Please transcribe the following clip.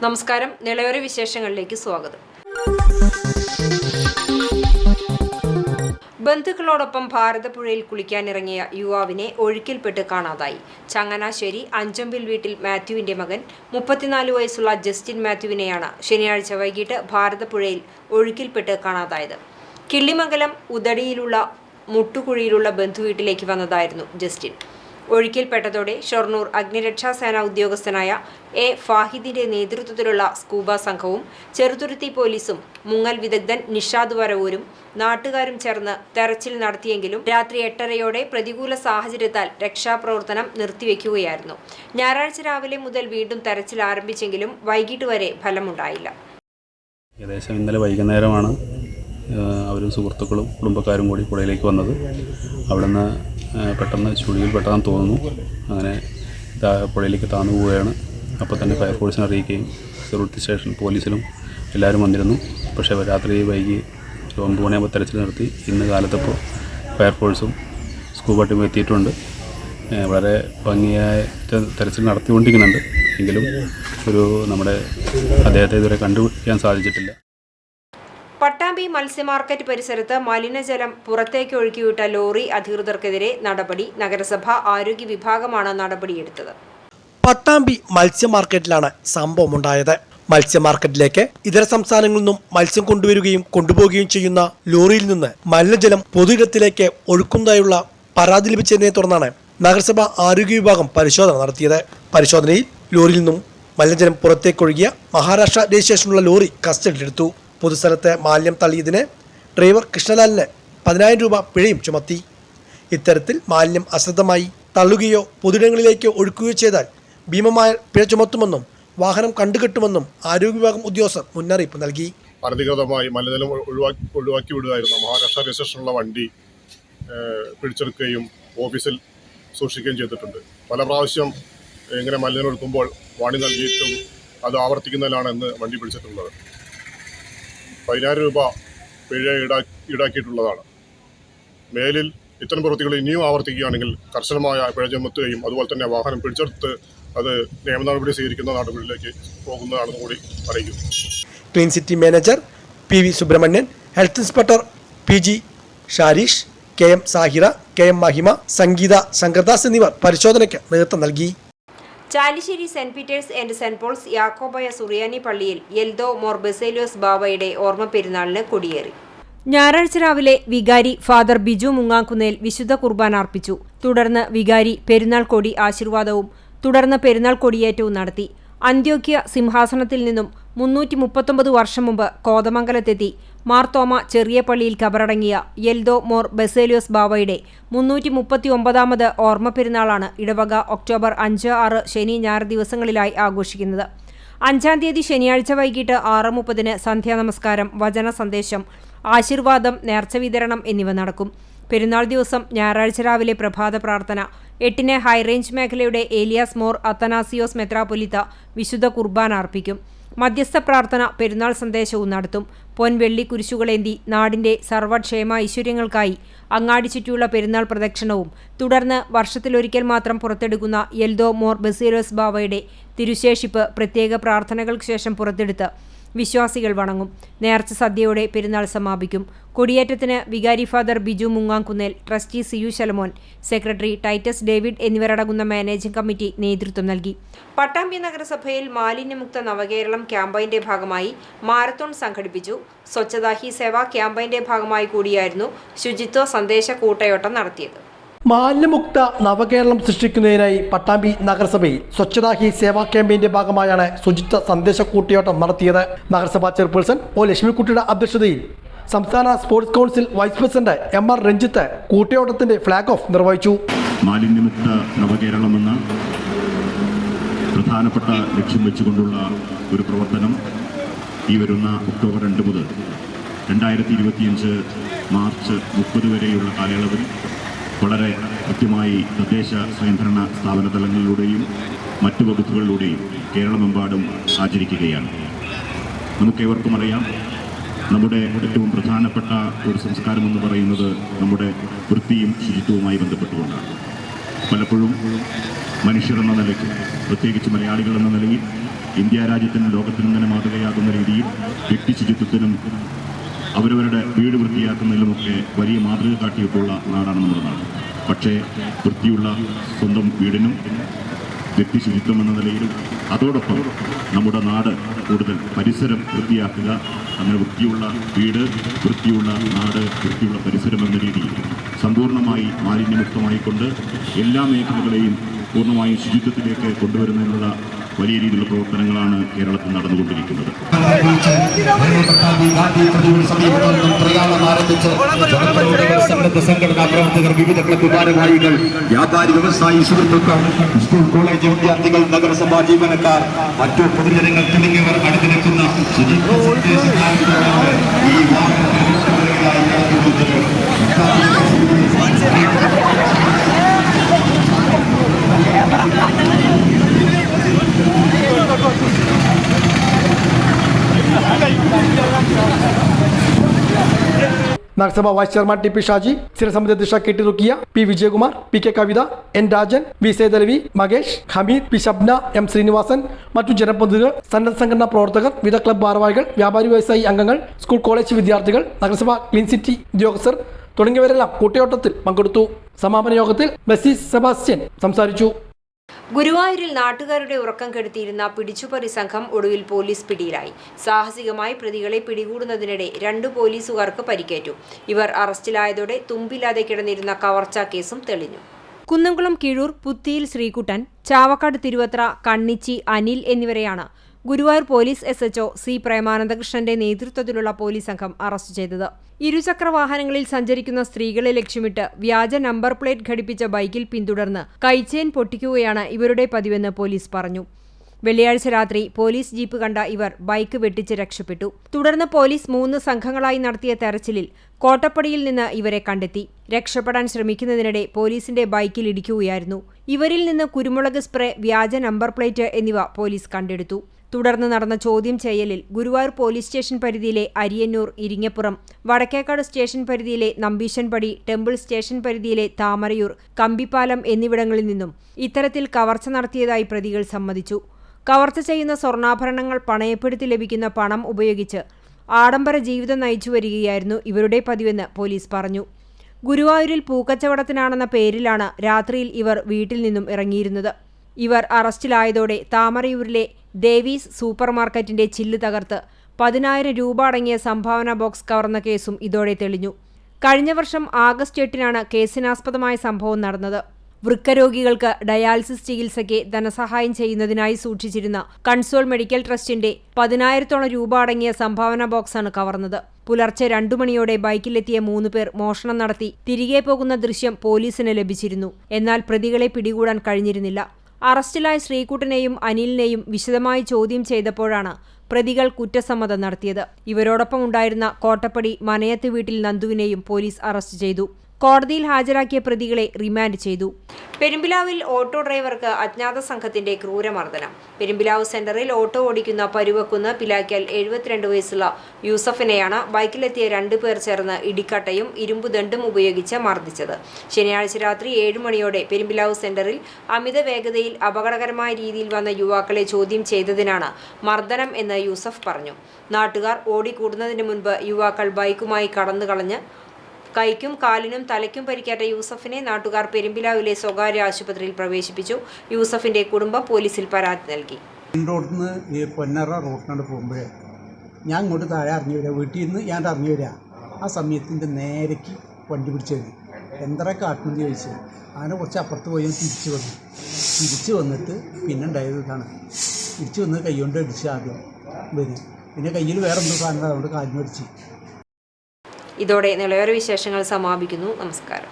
നമസ്കാരം. നിളയോര വിശേഷങ്ങളിലേക്ക് സ്വാഗതം. ബന്ധുക്കളോടൊപ്പം ഭാരതപ്പുഴയിൽ കുളിക്കാനിറങ്ങിയ യുവാവിനെ ഒഴുക്കിൽപ്പെട്ട് കാണാതായി. ചങ്ങനാശ്ശേരി അഞ്ചമ്പിൽ വീട്ടിൽ മാത്യുവിന്റെ മകൻ 34 വയസ്സുള്ള ജസ്റ്റിൻ മാത്യുവിനെയാണ് ശനിയാഴ്ച വൈകിട്ട് ഭാരതപ്പുഴയിൽ ഒഴുക്കിൽപ്പെട്ട് കാണാതായത്. കിള്ളിമംഗലം ഉദടിയിലുള്ള മുട്ടുകുഴിയിലുള്ള ബന്ധുവീട്ടിലേക്ക് വന്നതായിരുന്നു ജസ്റ്റിൻ. ഒഴുക്കിൽപ്പെട്ടതോടെ ഷൊർണൂർ അഗ്നിരക്ഷാസേന ഉദ്യോഗസ്ഥനായ എ ഫാഹിദിന്റെ നേതൃത്വത്തിലുള്ള സ്കൂബ സംഘവും ചെറുതുരുത്തി പോലീസും മുങ്ങൽ വിദഗ്ധൻ നിഷാദ് വരവൂരും നാട്ടുകാരും ചേർന്ന് തെരച്ചിൽ നടത്തിയെങ്കിലും രാത്രി 8:30 പ്രതികൂല സാഹചര്യത്താൽ രക്ഷാപ്രവർത്തനം നിർത്തിവെക്കുകയായിരുന്നു. ഞായറാഴ്ച രാവിലെ മുതൽ വീണ്ടും തെരച്ചിൽ ആരംഭിച്ചെങ്കിലും വൈകിട്ട് വരെ ഫലമുണ്ടായില്ല. ഏകദേശം ഇന്നലെ വൈകുന്നേരമാണ് അവരും സുഹൃത്തുക്കളും കുടുംബക്കാരും കൂടി പുഴയിലേക്ക് വന്നത്. അവിടുന്ന് പെട്ടെന്ന് ചുഴിയിൽ പെട്ടെന്ന് തോന്നുന്നു. അങ്ങനെ പുഴയിലേക്ക് താന്നു പോവുകയാണ്. അപ്പോൾ തന്നെ ഫയർഫോഴ്സിനെ അറിയിക്കുകയും ചെറുതുരുത്തി സ്റ്റേഷൻ പോലീസിലും എല്ലാവരും വന്നിരുന്നു. പക്ഷേ രാത്രി വൈകി 9 മണിയാകുമ്പോൾ തെരച്ചിൽ നിർത്തി. ഇന്ന് കാലത്തപ്പോൾ ഫയർഫോഴ്സും സ്കൂബ ടീമും എത്തിയിട്ടുണ്ട്. വളരെ ഭംഗിയായ തെരച്ചിൽ നടത്തിക്കൊണ്ടിരിക്കുന്നുണ്ട്. എങ്കിലും നമ്മുടെ അദ്ദേഹത്തെ ഇതുവരെ കണ്ടുപിടിക്കാൻ സാധിച്ചിട്ടില്ല. പട്ടാമ്പി മത്സ്യമാർക്കറ്റ് പരിസരത്ത് മലിനജലം പുറത്തേക്ക് ഒഴുക്കിവിട്ട ലോറി അധികൃതർക്കെതിരെ നടപടി. നഗരസഭ ആരോഗ്യ വിഭാഗമാണ് നടപടിയെടുത്തത്. പട്ടാമ്പി മത്സ്യമാർക്കറ്റിലാണ് സംഭവമുണ്ടായത്. മത്സ്യമാർക്കറ്റിലേക്ക് ഇതര സംസ്ഥാനങ്ങളിൽ നിന്നും മത്സ്യം കൊണ്ടുവരികയും കൊണ്ടുപോവുകയും ചെയ്യുന്ന ലോറിയിൽ നിന്ന് മലിനജലം പൊതുയിടത്തിലേക്ക് ഒഴുക്കുന്നതായുള്ള പരാതി ലഭിച്ചതിനെ തുടർന്നാണ് നഗരസഭ ആരോഗ്യ വിഭാഗം പരിശോധന നടത്തിയത്. പരിശോധനയിൽ ലോറിയിൽ നിന്നും മലിനജലം പുറത്തേക്കൊഴുകിയ മഹാരാഷ്ട്ര രജിസ്ട്രേഷനുള്ള ലോറി കസ്റ്റഡിയിലെടുത്തു. പൊതുസ്ഥലത്ത് മാലിന്യം തള്ളിയതിന് ഡ്രൈവർ കൃഷ്ണലാലിന് 10,000 രൂപ പിഴയും ചുമത്തി. ഇത്തരത്തിൽ മാലിന്യം അശ്രദ്ധമായി തള്ളുകയോ പൊതുയിടങ്ങളിലേക്ക് ഒഴുക്കുകയോ ചെയ്താൽ ഭീമമായ പിഴ ചുമത്തുമെന്നും വാഹനം കണ്ടുകെട്ടുമെന്നും ആരോഗ്യ വിഭാഗം ഉദ്യോഗസ്ഥർ മുന്നറിയിപ്പ് നൽകി. അനധികൃതമായി മലിനജലം ഒഴിവാക്കി വിടുകയായിരുന്നു മഹാരാഷ്ട്ര രജിസ്ട്രേഷനുള്ള വണ്ടി പിടിച്ചെടുക്കുകയും ഓഫീസിൽ സൂക്ഷിക്കുകയും ചെയ്തിട്ടുണ്ട്. പല പ്രാവശ്യം ഇങ്ങനെ മലിനജലം ഒഴുക്കുമ്പോൾ വാണി നൽകിയിട്ടും അത് ആവർത്തിക്കുന്നതിലാണ് ഇന്ന് വണ്ടി പിടിച്ചിട്ടുള്ളത്. 10,000 രൂപ പിഴ ഈടാക്കിയിട്ടുള്ളതാണ്. മേലിൽ ഇത്തരം പ്രവൃത്തികൾ ഇനിയും ആവർത്തിക്കുകയാണെങ്കിൽ കർശനമായ പിഴ ചുമത്തുകയും അതുപോലെ തന്നെ വാഹനം പിടിച്ചെടുത്ത് അത് നിയമ നടപടി സ്വീകരിക്കുന്ന നടപടിയിലേക്ക് പോകുന്നതാണെന്ന് കൂടി അറിയിക്കുന്നു. Clean city manager PV Subramanian, health inspector PG Sharish, KM Sahira, KM Mahima, Sangeetha Sankardas എന്നിവർ പരിശോധനയ്ക്ക് നേതൃത്വം നൽകി. Chalissery saint Peter's and saint Paul's യാക്കോബായ സുറിയാനി പള്ളിയിൽ എൽദോ മോർ ബസേലിയോസ് ബാവയുടെ ഓർമ്മ പെരുന്നാളിന് കൊടിയേറി. ഞായറാഴ്ച രാവിലെ വികാരി ഫാദർ ബിജു മുങ്ങാക്കുന്നേൽ വിശുദ്ധ കുർബാന അർപ്പിച്ചു. തുടർന്ന് വികാരി പെരുന്നാൾ കൊടി ആശീർവാദവും തുടർന്ന് പെരുന്നാൾ കൊടിയേറ്റവും നടത്തി. അന്ത്യോക്യ സിംഹാസനത്തിൽ നിന്നും 339 വർഷം മുമ്പ് കോതമംഗലത്തെത്തി മാർത്തോമ ചെറിയ പള്ളിയിൽ കബറടങ്ങിയ എൽദോ മോർ ബസേലിയോസ് ബാവയുടെ 339ാമത് ഓർമ്മ പെരുന്നാളാണ് ഇടവക ഒക്ടോബർ 5, 6 ശനി ഞായർ ദിവസങ്ങളിലായി ആഘോഷിക്കുന്നത്. 5-ാം തീയതി ശനിയാഴ്ച വൈകിട്ട് 6:30 സന്ധ്യാനമസ്കാരം, വചന സന്ദേശം, ആശീർവാദം, നേർച്ച വിതരണം എന്നിവ നടക്കും. പെരുന്നാൾ ദിവസം ഞായറാഴ്ച രാവിലെ പ്രഭാത പ്രാർത്ഥന, 8-ന് ഹൈറേഞ്ച് മേഖലയുടെ ഏലിയാസ് മോർ അത്തനാസിയോസ് മെത്രാപ്പൊലിത്ത വിശുദ്ധ കുർബാന അർപ്പിക്കും. മധ്യസ്ഥ പ്രാർത്ഥന, പെരുന്നാൾ സന്ദേശവും നടത്തും. പൊൻവെള്ളി കുരിശുകളേന്തി നാടിന്റെ സർവ്വക്ഷേമ ഐശ്വര്യങ്ങൾക്കായി അങ്ങാടി ചുറ്റിയുള്ള പെരുന്നാൾ പ്രദക്ഷിണവും തുടർന്ന് വർഷത്തിലൊരിക്കൽ മാത്രം പുറത്തെടുക്കുന്ന എൽദോ മോർ ബസേലിയോസ് ബാവയുടെ തിരുശേഷിപ്പ് പ്രത്യേക പ്രാർത്ഥനകൾക്ക് ശേഷം പുറത്തെടുത്ത് വിശ്വാസികൾ വണങ്ങും. നേർച്ച സദ്യയോടെ പെരുന്നാൾ സമാപിക്കും. കൊടിയേറ്റത്തിന് വികാരി father Biju Mungakunnel, trustee CU Shalamon, secretary Titus David എന്നിവരടങ്ങുന്ന മാനേജിംഗ് കമ്മിറ്റി നേതൃത്വം നൽകി. പട്ടാമ്പി നഗരസഭയിൽ മാലിന്യമുക്ത നവകേരളം ക്യാമ്പയിന്റെ ഭാഗമായി മാരത്തോൺ സംഘടിപ്പിച്ചു. സ്വച്ഛതാ ഹി സേവ ക്യാമ്പയിന്റെ ഭാഗമായി കൂടിയായിരുന്നു ശുചിത്വ സന്ദേശ കൂട്ടയോട്ടം നടത്തിയത്. മാലിന്യമുക്ത നവകേരളം സൃഷ്ടിക്കുന്നതിനായി പട്ടാമ്പി നഗരസഭയിൽ സ്വച്ഛതാ ഹി സേവാ ക്യാമ്പയിന്റെ ഭാഗമായാണ് ശുചിത്വ സന്ദേശ കൂട്ടയോട്ടം നടത്തിയത്. നഗരസഭാ ചെയർപേഴ്സൺ O ലക്ഷ്മിക്കുട്ടിയുടെ അധ്യക്ഷതയിൽ സംസ്ഥാന sports council vice president MR Ranjith കൂട്ടയോട്ടത്തിന്റെ ഫ്ലാഗ് ഓഫ് നിർവഹിച്ചു. മാലിന്യമുക്ത നവകേരളം എന്ന പ്രധാനപ്പെട്ട ലക്ഷ്യം വെച്ചുകൊണ്ടുള്ള ഒരു പ്രവർത്തനം ഈ വരുന്ന ഒക്ടോബർ 2 മുതൽ 2025 മാർച്ച് 30 വരെയുള്ള കാലയളവിൽ വളരെ കൃത്യമായി തദ്ദേശ സ്വയംഭരണ സ്ഥാപന തലങ്ങളിലൂടെയും മറ്റു വകുപ്പുകളിലൂടെയും കേരളമെമ്പാടും ആചരിക്കുകയാണ്. നമുക്കേവർക്കും അറിയാം, നമ്മുടെ ഏറ്റവും പ്രധാനപ്പെട്ട ഒരു സംസ്കാരമെന്ന് പറയുന്നത് നമ്മുടെ വൃത്തിയും ശുചിത്വവുമായി ബന്ധപ്പെട്ടുകൊണ്ടാണ്. പലപ്പോഴും മനുഷ്യർ എന്ന നിലയ്ക്ക്, പ്രത്യേകിച്ച് മലയാളികൾ എന്ന നിലയിൽ, ഇന്ത്യ രാജ്യത്തിനും ലോകത്തിനും തന്നെ മാതൃകയാകുന്ന രീതിയിൽ വ്യക്തി ശുചിത്വത്തിനും അവരവരുടെ വീട് വൃത്തിയാക്കുന്നതിലുമൊക്കെ വലിയ മാതൃക കാട്ടിയിട്ടുള്ള നാടാണ് നമ്മുടെ നാട്. പക്ഷേ വൃത്തിയുള്ള സ്വന്തം വീടിനും വ്യക്തി ശുചിത്വം എന്ന നിലയിലും അതോടൊപ്പം നമ്മുടെ നാട് കൂടുതൽ പരിസരം വൃത്തിയാക്കുക, അങ്ങനെ വൃത്തിയുള്ള വീട്, വൃത്തിയുള്ള നാട്, വൃത്തിയുള്ള പരിസരം എന്ന രീതിയിൽ സമ്പൂർണ്ണമായി മാലിന്യമുക്തമായിക്കൊണ്ട് എല്ലാ മേഖലകളെയും പൂർണ്ണമായും ശുചിത്വത്തിലേക്ക് കൊണ്ടുവരുന്നതിനുള്ള വലിയ രീതിയിലുള്ള പ്രവർത്തനങ്ങളാണ് കേരളത്തിൽ നടന്നുകൊണ്ടിരിക്കുന്നത്. സംഘടനാ പ്രവർത്തകർ, വിവിധ ക്ലബ്ബ് ഭാരവാഹികൾ, വ്യാപാരി വ്യവസായി സുഹൃത്തുക്കൾ, സ്കൂൾ കോളേജ് വിദ്യാർത്ഥികൾ, നഗരസഭാ ജീവനക്കാർ, മറ്റു പൊതുജനങ്ങൾ തുടങ്ങിയവർ അണിനിരക്കുന്ന ഈ നഗരസഭ vice chairman T P Shaji, സ്ഥിരസമിതി അധ്യക്ഷ K T Rukkiya, P Vijayakumar, P K Kavitha, N Rajan, V Sethalavi, Makesh, Hameed, P Shabna, M Srinivasan, മറ്റു ജനപ്രതിനിധികൾ, സന്നദ്ധ സംഘടനാ പ്രവർത്തകർ, വിവിധ ക്ലബ്ബ് ഭാരവാഹികൾ, വ്യാപാരി വ്യവസായി അംഗങ്ങൾ, സ്കൂൾ കോളേജ് വിദ്യാർത്ഥികൾ, നഗരസഭ ക്ലീൻ സിറ്റി ഉദ്യോഗസ്ഥർ തുടങ്ങിയവരെല്ലാം കൂട്ടയോട്ടത്തിൽ പങ്കെടുത്തു. സമാപന യോഗത്തിൽ മെസ്സി സെബാസ്റ്റ്യൻ സംസാരിച്ചു. ഗുരുവായൂരിൽ നാട്ടുകാരുടെ ഉറക്കം കെടുത്തിയിരുന്ന പിടിച്ചുപറി സംഘം ഒടുവിൽ പോലീസ് പിടിയിലായി. സാഹസികമായി പ്രതികളെ പിടികൂടുന്നതിനിടെ 2 പോലീസുകാർക്ക് പരിക്കേറ്റു. ഇവർ അറസ്റ്റിലായതോടെ തുമ്പില്ലാതെ കിടന്നിരുന്ന കവർച്ചാ കേസും തെളിഞ്ഞു. കുന്നംകുളം കീഴൂർ പുത്തിയിൽ ശ്രീകുട്ടൻ, ചാവക്കാട് തിരുവത്ര കണ്ണിച്ചി അനിൽ എന്നിവരെയാണ് ഗുരുവായൂർ പോലീസ് SHO സി പ്രേമാനന്ദകൃഷ്ണന്റെ നേതൃത്വത്തിലുള്ള പോലീസ് സംഘം അറസ്റ്റ് ചെയ്തത്. ഇരുചക്ര വാഹനങ്ങളിൽ സഞ്ചരിക്കുന്ന സ്ത്രീകളെ ലക്ഷ്യമിട്ട് വ്യാജ നമ്പർ പ്ലേറ്റ് ഘടിപ്പിച്ച ബൈക്കിൽ പിന്തുടർന്ന് കൈച്ചെയിൻ പൊട്ടിക്കുകയാണ് ഇവരുടെ പതിവെന്ന് പോലീസ് പറഞ്ഞു. വെള്ളിയാഴ്ച രാത്രി പോലീസ് ജീപ്പ് കണ്ട ഇവർ ബൈക്ക് വെട്ടിച്ച് രക്ഷപ്പെട്ടു. തുടർന്ന് പോലീസ് 3 സംഘങ്ങളായി നടത്തിയ തെരച്ചിലിൽ കോട്ടപ്പടിയിൽ നിന്ന് ഇവരെ കണ്ടെത്തി. രക്ഷപ്പെടാൻ ശ്രമിക്കുന്നതിനിടെ പോലീസിന്റെ ബൈക്കിൽ ഇടിക്കുകയായിരുന്നു. ഇവരിൽ നിന്ന് കുരുമുളക് സ്പ്രേ, വ്യാജ നമ്പർ പ്ലേറ്റ് എന്നിവ പോലീസ് കണ്ടെടുത്തു. തുടർന്ന് നടന്ന ചോദ്യം ചെയ്യലിൽ ഗുരുവായൂർ പോലീസ് സ്റ്റേഷൻ പരിധിയിലെ അരിയന്നൂർ, ഇരിങ്ങപ്പുറം, വടക്കേക്കാട് സ്റ്റേഷൻ പരിധിയിലെ നമ്പീശൻപടി, ടെമ്പിൾ സ്റ്റേഷൻ പരിധിയിലെ താമരയൂർ, കമ്പിപ്പാലം എന്നിവിടങ്ങളിൽ നിന്നും ഇത്തരത്തിൽ കവർച്ച നടത്തിയതായി പ്രതികൾ സമ്മതിച്ചു. കവർച്ച ചെയ്യുന്ന സ്വർണ്ണാഭരണങ്ങൾ പണയപ്പെടുത്തി ലഭിക്കുന്ന പണം ഉപയോഗിച്ച് ആഡംബര ജീവിതം നയിച്ചു വരികയായിരുന്നു ഇവരുടെ പതിവെന്ന് പോലീസ് പറഞ്ഞു. ഗുരുവായൂരിൽ പൂക്കച്ചവടത്തിനാണെന്ന പേരിലാണ് രാത്രിയിൽ ഇവർ വീട്ടിൽ നിന്നും ഇറങ്ങിയിരുന്നത്. ഇവർ അറസ്റ്റിലായതോടെ താമരയൂരിലെ ദേവീസ് സൂപ്പർ മാർക്കറ്റിന്റെ ചില്ല് തകർത്ത് 10,000 രൂപ അടങ്ങിയ സംഭാവന ബോക്സ് കവർന്ന കേസും ഇതോടെ തെളിഞ്ഞു. കഴിഞ്ഞ വർഷം ആഗസ്റ്റ് 8-നാണ് കേസിനാസ്പദമായ സംഭവം നടന്നത്. വൃക്കരോഗികൾക്ക് ഡയാലിസിസ് ചികിത്സയ്ക്ക് ധനസഹായം ചെയ്യുന്നതിനായി സൂക്ഷിച്ചിരുന്ന കൺസോൾ മെഡിക്കൽ ട്രസ്റ്റിന്റെ 10,000-ഓളം രൂപ അടങ്ങിയ സംഭാവന ബോക്സാണ് കവർന്നത്. പുലർച്ചെ 2 മണിയോടെ ബൈക്കിലെത്തിയ 3 പേർ മോഷണം നടത്തി തിരികെ പോകുന്ന ദൃശ്യം പോലീസിന് ലഭിച്ചിരുന്നു. എന്നാൽ പ്രതികളെ പിടികൂടാൻ കഴിഞ്ഞിരുന്നില്ല. അറസ്റ്റിലായ ശ്രീകുട്ടനെയും അനിലിനെയും വിശദമായി ചോദ്യം ചെയ്തപ്പോഴാണ് പ്രതികൾ കുറ്റസമ്മതം നടത്തിയത്. ഇവരോടൊപ്പം ഉണ്ടായിരുന്ന കോട്ടപ്പടി മനയത്ത് വീട്ടിൽ നന്ദുവിനെയും പോലീസ് അറസ്റ്റ് ചെയ്തു. കോടതിയിൽ ഹാജരാക്കിയ പ്രതികളെ റിമാൻഡ് ചെയ്തു. പെരുമ്പിലാവിൽ ഓട്ടോ ഡ്രൈവർക്ക് അജ്ഞാത സംഘത്തിന്റെ ക്രൂരമർദ്ദനം. പെരുമ്പിലാവ് സെന്ററിൽ ഓട്ടോ ഓടിക്കുന്ന പരുവക്കുന്ന് പിലാക്കൽ 72 വയസ്സുള്ള യൂസഫിനെയാണ് ബൈക്കിലെത്തിയ 2 പേർ ചേർന്ന് ഇടിക്കട്ടയും ഇരുമ്പുദണ്ടും ഉപയോഗിച്ച് മർദ്ദിച്ചത്. ശനിയാഴ്ച രാത്രി 7 മണിയോടെ പെരുമ്പിലാവ് സെന്ററിൽ അമിത വേഗതയിൽ അപകടകരമായ രീതിയിൽ വന്ന യുവാക്കളെ ചോദ്യം ചെയ്തതിനാണ് മർദ്ദനം എന്ന് യൂസഫ് പറഞ്ഞു. നാട്ടുകാർ ഓടിക്കൂടുന്നതിന് മുൻപ് യുവാക്കൾ ബൈക്കുമായി കടന്നുകളഞ്ഞ് കൈക്കും കാലിനും തലയ്ക്കും പരിക്കേറ്റ യൂസഫിനെ നാട്ടുകാർ പെരുമ്പിലാവിലെ സ്വകാര്യ ആശുപത്രിയിൽ പ്രവേശിപ്പിച്ചു. യൂസഫിന്റെ കുടുംബം പോലീസിൽ പരാതി നൽകി. റോഡിൽ നിന്ന് ഈ പൊന്നറ റോഡിനോട് പോകുമ്പോഴേ ഞാൻ ഇങ്ങോട്ട് താഴെ ഇറങ്ങി വരിക, വീട്ടിൽ നിന്ന് ഞാൻ ഇറങ്ങി വരിക. ആ സമയത്തിൻ്റെ നേരേക്ക് വണ്ടി പിടിച്ചത് എന്താ കാട്ടണമെന്ന് ചോദിച്ചു. അങ്ങനെ കുറച്ച് അപ്പുറത്ത് പോയി തിരിച്ചു വന്നിട്ട് പിന്നെ ഉണ്ടായത് ഇതാണ്. തിരിച്ചു വന്ന് കൈ കൊണ്ട് അടിച്ച് ആദ്യം വരും, പിന്നെ കയ്യിൽ വേറെ എന്തോ സാധനം അതുകൊണ്ട് കാലിന് അടിച്ച്. ഇതോടെ നിളയോര വിശേഷങ്ങൾ സമാപിക്കുന്നു. നമസ്കാരം.